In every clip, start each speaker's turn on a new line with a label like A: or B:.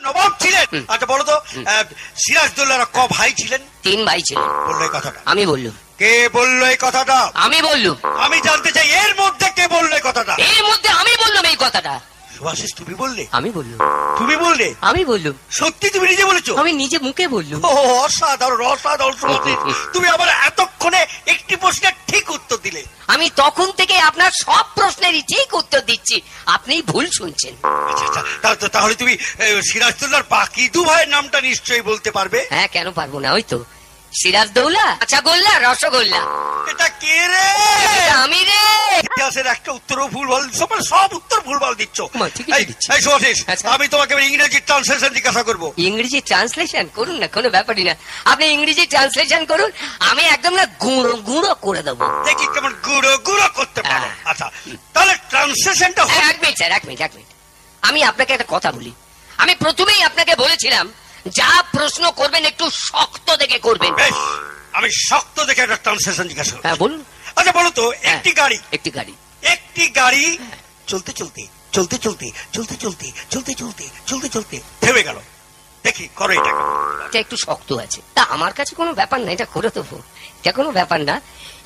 A: নবাব ছিলেন। আচ্ছা বলো তো, সিরাজদৌল্লাহর ক ভাই ছিলেন?
B: 3 ভাই ছিলেন।
A: বললো এই কথাটা?
B: আমি বললুম।
A: কে বললো এই কথাটা?
B: আমি বললুম।
A: আমি জানতে চাই এর মধ্যে কে বললো এই কথাটা?
B: এর মধ্যে আমি বললাম এই কথাটা।
A: সুভাষিস তুমি বললে?
B: আমি বললুম।
A: তুমি বললে?
B: আমি বললুম।
A: সত্যি তুমি নিজে বলেছো?
B: আমি নিজে মুখে বললুম।
A: ও অসাধারণ অসাধারণ সুভাষিস, তুমি আবার এতক্ষণে একটি প্রশ্নের ঠিক উত্তর দিলে।
B: আমি তখন থেকে আপনার সব প্রশ্নেরই ঠিক উত্তর দিচ্ছি, আপনি ভুল শুনছেন।
A: আচ্ছা আচ্ছা, তাহলে তুমি সিরাজদৌল্লাহর বাকি 2 ভাইয়ের নামটা নিশ্চয়ই বলতে পারবে?
B: হ্যাঁ, কেন পারবো না? ওই তো সিরাজদৌল্লা, কাঁচাগোল্লা, রসগোল্লা।
A: এটা কে রে?
B: আমি রে।
A: ইতিহাসের একটা উত্তরও ভুলভাল, সব উত্তর ভুলভাল দিচ্ছ। এই সুভাষিস, আমি তোমাকে ইংরেজি ট্রান্সলেশন জিজ্ঞাসা করবো।
B: ইংরেজি ট্রান্সলেশন করুন না, কোনো ব্যাপারই না। আপনি ইংরেজি ট্রান্সলেশন করুন, আমি একদম না গুঁড়ো গুঁড়ো করে দেবো।
A: দেখি কেমন গুঁড়ো গুঁড়ো করতে পারো। আচ্ছা তাহলে ট্রান্সলেশনটা।
B: এক মিনিট স্যার, এক মিনিট। আমি আপনাকে একটা কথা বলি। আমি প্রথমেই আপনাকে বলেছিলাম, যা প্রশ্ন করবেন একটু শক্ত দেখে করবেন।
A: বেশ, আমি শক্ত দেখে একটা ট্রান্সলেশন জিজ্ঞাসা করব।
B: হ্যাঁ বলুন।
A: আচ্ছা বলো তো, একটি গাড়ি চলতে চলতে চলতে চলতে চলতে চলতে চলতে চলতে চলতে চলতে থেমে গেল, দেখি করো এটা।
B: এটা একটু শক্ত আছে, তা আমার কাছে কোনো ব্যাপার না, এটা করে দেবো, এটা কোনো ব্যাপার না।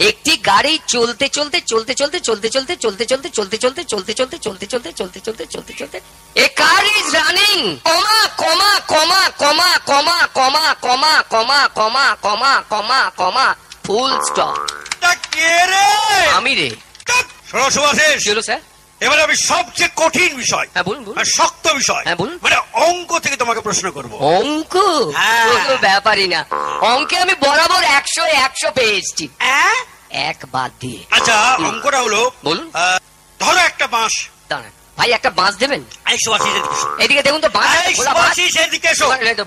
B: একটি গাড়ি চলতে চলতে চলতে চলতে চলতে চলতে চলতে চলতে চলতে চলতে চলতে চলতে চলতে চলতে চলতে চলতে চলতে চলতে a car is running comma comma comma comma comma comma comma comma comma comma comma comma full stop.
A: কে রে?
B: আমি রে।
A: শোনো সুভাষিস,
B: চলো স্যার,
A: এবারে আমি সবচেয়ে কঠিন বিষয়,
B: হ্যাঁ বলুন বলুন,
A: আর শক্ত বিষয়,
B: হ্যাঁ বলুন,
A: মানে অঙ্ক থেকে তোমাকে প্রশ্ন করব।
B: অঙ্ক?
A: হ্যাঁ।
B: কোনো ব্যাপারই না, অঙ্কে আমি বরাবর 100 পেয়ে এসছি, এক বাদ দিয়ে।
A: আচ্ছা অঙ্কটা হলো,
B: বলুন।
A: ধরো একটা বাঁশ।
B: দাঁড়ান ভাই, একটা বাঁশ দেবেন?
A: এই সুভাষিস এদিকে এসো।
B: এদিকে দেখুন তো, বাঁশ
A: এই
B: খোলা বাঁশ।
A: সুভাষিস এদিকে এসো।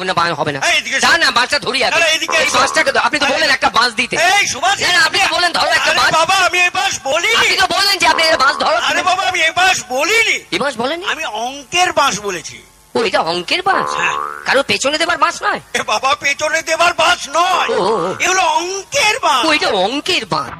B: না বাঁশ হবে না,
A: এই এদিকে এসো।
B: না না বাঁশটা ধরি আগে।
A: আরে এদিকে
B: এই
A: এসো।
B: বাঁশটাকে তো আপনি তো বললেন একটা বাঁশ দিতে।
A: এই সুভাষিস,
B: না, না, আপনি তো বললেন ধরো একটা
A: আরে
B: বাঁশ।
A: বাবা আমি এই বাঁশ বলিনি।
B: আপনি তো বললেন যে আপনি একটা বাঁশ ধরো।
A: আরে বাবা আমি এই বাঁশ বলিনি।
B: এই বাঁশ বলেন?
A: আমি অঙ্কের বাঁশ বলেছি।
B: ও, এটা অঙ্কের বাঁশ?
A: হ্যাঁ।
B: কারো পেছনে দেবার বাঁশ নয়?
A: এ বাবা পেছনে দেবার বাঁশ নয়,
B: ও, ও, ও।
A: এগুলো অঙ্কের বাঁশ।
B: ও, এটা অঙ্কের বাঁশ।